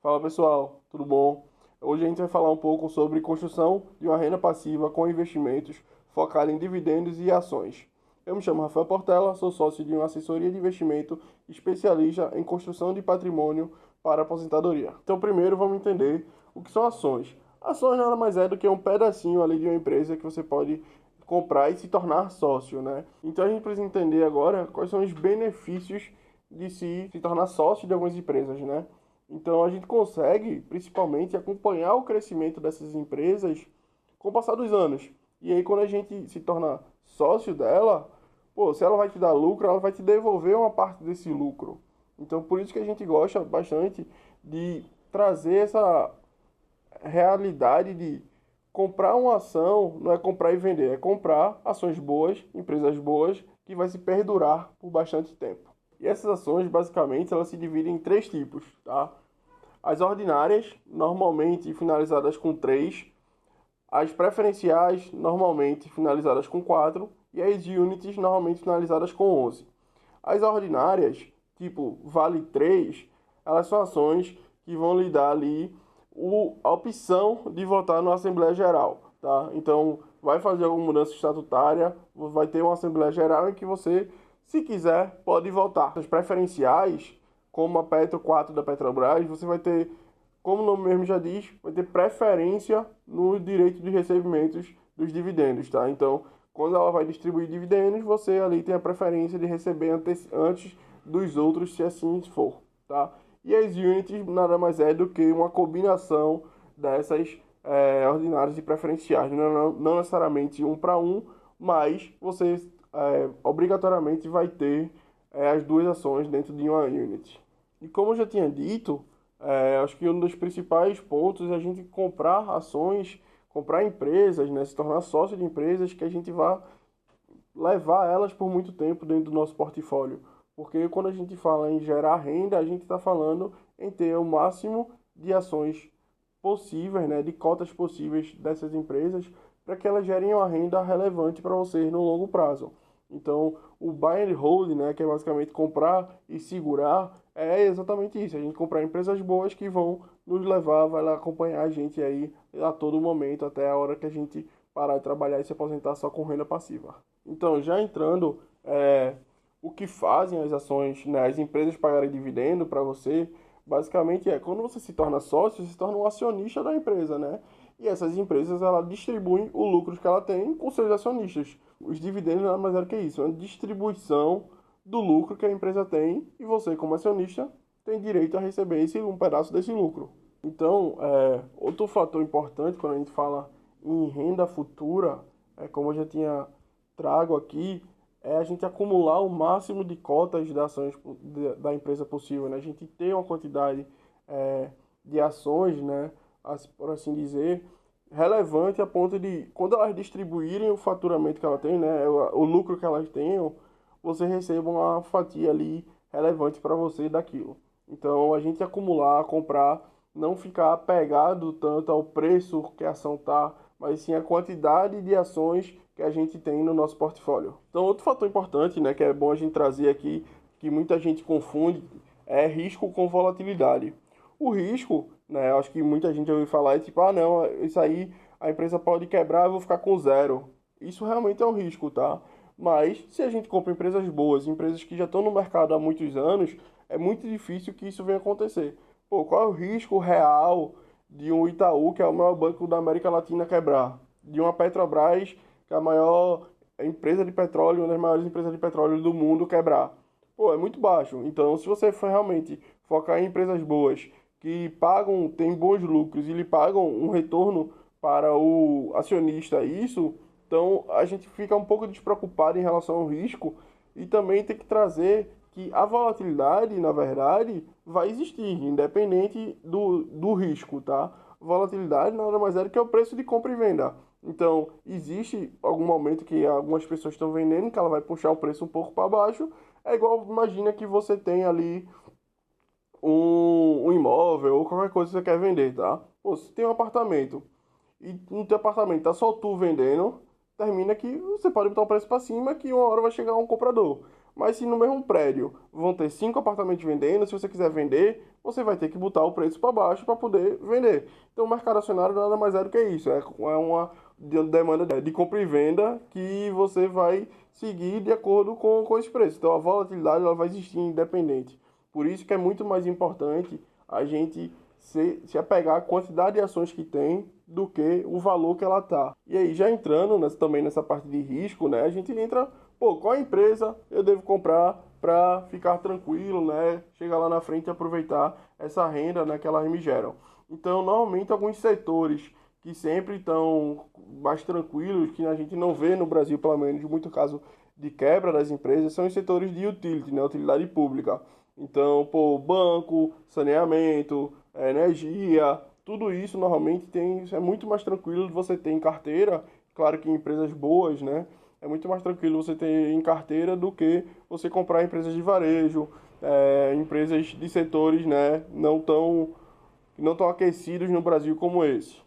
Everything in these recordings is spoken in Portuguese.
Fala pessoal, tudo bom? Hoje a gente vai falar um pouco sobre construção de uma renda passiva com investimentos focada em dividendos e ações. Eu me chamo Rafael Portela, sou sócio de uma assessoria de investimento especialista em construção de patrimônio para aposentadoria. Então, primeiro vamos entender o que são ações. Ações nada mais é do que um pedacinho ali de uma empresa que você pode comprar e se tornar sócio, né? Então a gente precisa entender agora quais são os benefícios de se tornar sócio de algumas empresas, né? Então a gente consegue, principalmente, acompanhar o crescimento dessas empresas com o passar dos anos. E aí quando a gente se torna sócio dela, pô, se ela vai te dar lucro, ela vai te devolver uma parte desse lucro. Então por isso que a gente gosta bastante de trazer essa realidade de comprar uma ação, não é comprar e vender, é comprar ações boas, empresas boas, que vai se perdurar por bastante tempo. E essas ações, basicamente, elas se dividem em três tipos, tá? As ordinárias, normalmente finalizadas com 3, as preferenciais, normalmente finalizadas com 4, e as units, normalmente finalizadas com 11. As ordinárias, tipo Vale 3, elas são ações que vão lhe dar ali a opção de votar na Assembleia Geral, tá? Então, vai fazer alguma mudança estatutária, vai ter uma Assembleia Geral em que você, se quiser, pode votar. As preferenciais, como a Petro 4 da Petrobras, você vai ter, como o nome mesmo já diz, vai ter preferência no direito de recebimentos dos dividendos, tá? Então, quando ela vai distribuir dividendos, você ali tem a preferência de receber antes dos outros, se assim for, tá? E as units nada mais é do que uma combinação dessas ordinárias e preferenciais. Não necessariamente um para um, mas você obrigatoriamente vai ter as duas ações dentro de uma unit. E como eu já tinha dito, acho que um dos principais pontos é a gente comprar ações, comprar empresas, né, se tornar sócio de empresas que a gente vá levar elas por muito tempo dentro do nosso portfólio. Porque quando a gente fala em gerar renda, a gente está falando em ter o máximo de ações possíveis, né, de cotas possíveis dessas empresas, para que elas gerem uma renda relevante para vocês no longo prazo. Então, o buy and hold, né, que é basicamente comprar e segurar, é exatamente isso. A gente comprar empresas boas que vão nos levar, vai lá acompanhar a gente aí a todo momento, até a hora que a gente parar de trabalhar e se aposentar só com renda passiva. Então, já entrando, o que fazem as ações, né, as empresas pagarem dividendo para você, basicamente quando você se torna sócio, você se torna um acionista da empresa, né? E essas empresas, ela distribuem o lucro que ela tem com seus acionistas. Os dividendos nada mais é que isso, é uma distribuição do lucro que a empresa tem e você, como acionista, tem direito a receber um pedaço desse lucro. Então, outro fator importante quando a gente fala em renda futura, como eu já tinha trago aqui, é a gente acumular o máximo de cotas de ações da empresa possível, né? A gente ter uma quantidade de ações, né, por assim dizer, relevante a ponto de, quando elas distribuírem o faturamento que ela tem, né, o lucro que elas tenham, você receba uma fatia ali relevante para você daquilo. Então, a gente acumular, comprar, não ficar apegado tanto ao preço que a ação tá, mas sim a quantidade de ações que a gente tem no nosso portfólio. Então, outro fator importante, né, que é bom a gente trazer aqui, que muita gente confunde, é risco com volatilidade. O risco, né, eu acho que muita gente ouviu falar, é tipo, ah, não, isso aí a empresa pode quebrar, eu vou ficar com zero. Isso realmente é um risco, tá? Mas se a gente compra empresas boas, empresas que já estão no mercado há muitos anos, é muito difícil que isso venha acontecer. Pô, qual é o risco real de um Itaú, que é o maior banco da América Latina, quebrar? De uma Petrobras, que é a maior empresa de petróleo, uma das maiores empresas de petróleo do mundo, quebrar? Pô, é muito baixo. Então, se você for realmente focar em empresas boas, que pagam, têm bons lucros e lhe pagam um retorno para o acionista, então a gente fica um pouco despreocupado em relação ao risco e também tem que trazer que a volatilidade, na verdade, vai existir, independente do risco, tá? Volatilidade nada mais é do que o preço de compra e venda. Então, existe algum momento que algumas pessoas estão vendendo, que ela vai puxar o preço um pouco para baixo. É igual, imagina que você tem ali um imóvel ou qualquer coisa que você quer vender, tá? Pô, você tem um apartamento e no teu apartamento tá só tu vendendo, termina que você pode botar o preço para cima que uma hora vai chegar um comprador. Mas se no mesmo prédio vão ter 5 apartamentos vendendo, se você quiser vender, você vai ter que botar o preço para baixo para poder vender. Então o mercado acionário nada mais é do que isso, é uma demanda de compra e venda que você vai seguir de acordo com esse preço. Então a volatilidade ela vai existir independente. Por isso que é muito mais importante a gente se apegar à quantidade de ações que tem do que o valor que ela tá. E aí, já entrando também nessa parte de risco, né? A gente entra, pô, qual empresa eu devo comprar para ficar tranquilo, né? Chegar lá na frente e aproveitar essa renda, né, que elas me geram. Então, normalmente, alguns setores que sempre estão mais tranquilos, que a gente não vê no Brasil, pelo menos, muito caso de quebra das empresas, são os setores de utility, né? Utilidade pública. Então, pô, banco, saneamento, energia, tudo isso normalmente é muito mais tranquilo de você ter em carteira. Claro que em empresas boas, né? É muito mais tranquilo você ter em carteira do que você comprar empresas de varejo, empresas de setores, né? Não tão aquecidos no Brasil como esse.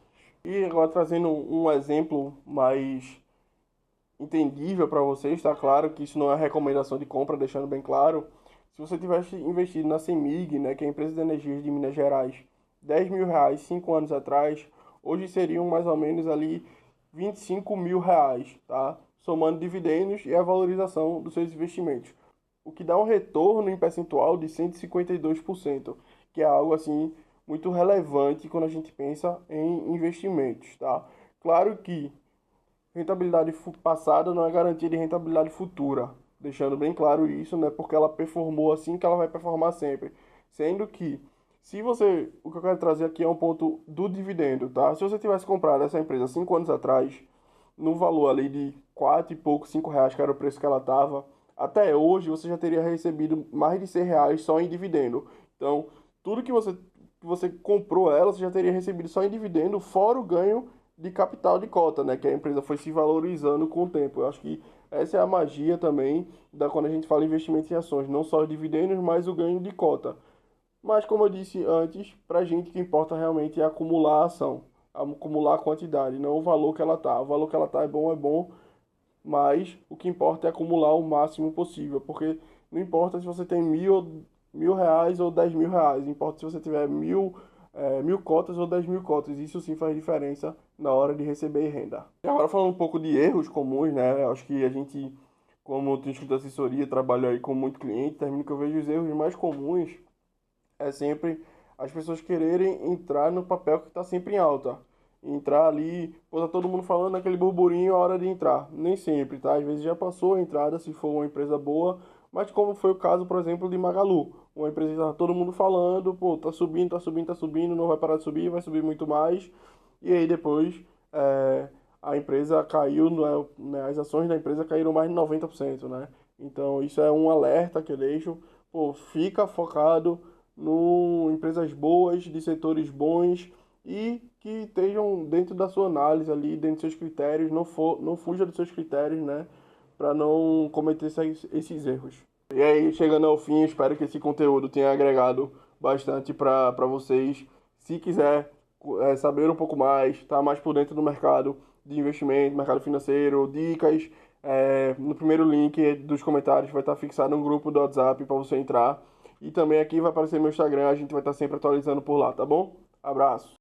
E agora trazendo um exemplo mais entendível para vocês, está claro que isso não é recomendação de compra, deixando bem claro. Se você tivesse investido na CEMIG, né, que é a empresa de energia de Minas Gerais, R$ 10.000 5 anos atrás, hoje seriam mais ou menos ali R$ 25.000, tá? Somando dividendos e a valorização dos seus investimentos. O que dá um retorno em percentual de 152%, que é algo assim muito relevante quando a gente pensa em investimentos, tá? Claro que rentabilidade passada não é garantia de rentabilidade futura, deixando bem claro isso, né? Porque ela performou assim que ela vai performar sempre. Sendo que, se você, o que eu quero trazer aqui é um ponto do dividendo, tá? Se você tivesse comprado essa empresa 5 anos atrás, no valor ali de 4 e pouco, R$ 5, que era o preço que ela estava, até hoje você já teria recebido mais de R$ 100 só em dividendo. Então, tudo que você comprou ela, você já teria recebido só em dividendo, fora o ganho de capital de cota, né? Que a empresa foi se valorizando com o tempo. Eu acho que essa é a magia também da quando a gente fala em investimento em ações, não só os dividendos, mas o ganho de cota. Mas como eu disse antes, para a gente o que importa realmente é acumular a ação, acumular a quantidade, não o valor que ela tá. O valor que ela tá é bom, mas o que importa é acumular o máximo possível, porque não importa se você tem mil reais ou R$ 10.000, importa se você tiver mil cotas ou 10.000 cotas, isso sim faz diferença na hora de receber renda. E agora falando um pouco de erros comuns, né, acho que a gente, como tem escrito assessoria, trabalho aí com muito cliente, termino que eu vejo os erros mais comuns é sempre as pessoas quererem entrar no papel que está sempre em alta. Entrar ali, pô, tá todo mundo falando aquele burburinho, a hora de entrar. Nem sempre, tá? Às vezes já passou a entrada, se for uma empresa boa, mas como foi o caso, por exemplo, de Magalu. Uma empresa que tá todo mundo falando, pô, tá subindo, tá subindo, tá subindo, não vai parar de subir, vai subir muito mais. E aí depois a empresa caiu, né, as ações da empresa caíram mais de 90%, né? Então isso é um alerta que eu deixo. Pô, fica focado empresas boas, de setores bons e que estejam dentro da sua análise ali, dentro dos seus critérios, não fuja dos seus critérios, né, para não cometer esses erros. E aí, chegando ao fim, espero que esse conteúdo tenha agregado bastante para vocês. Se quiser saber um pouco mais, estar mais por dentro do mercado de investimento, mercado financeiro, dicas, no primeiro link dos comentários vai estar fixado um grupo do WhatsApp para você entrar. E também aqui vai aparecer meu Instagram, a gente vai estar sempre atualizando por lá, tá bom? Abraço!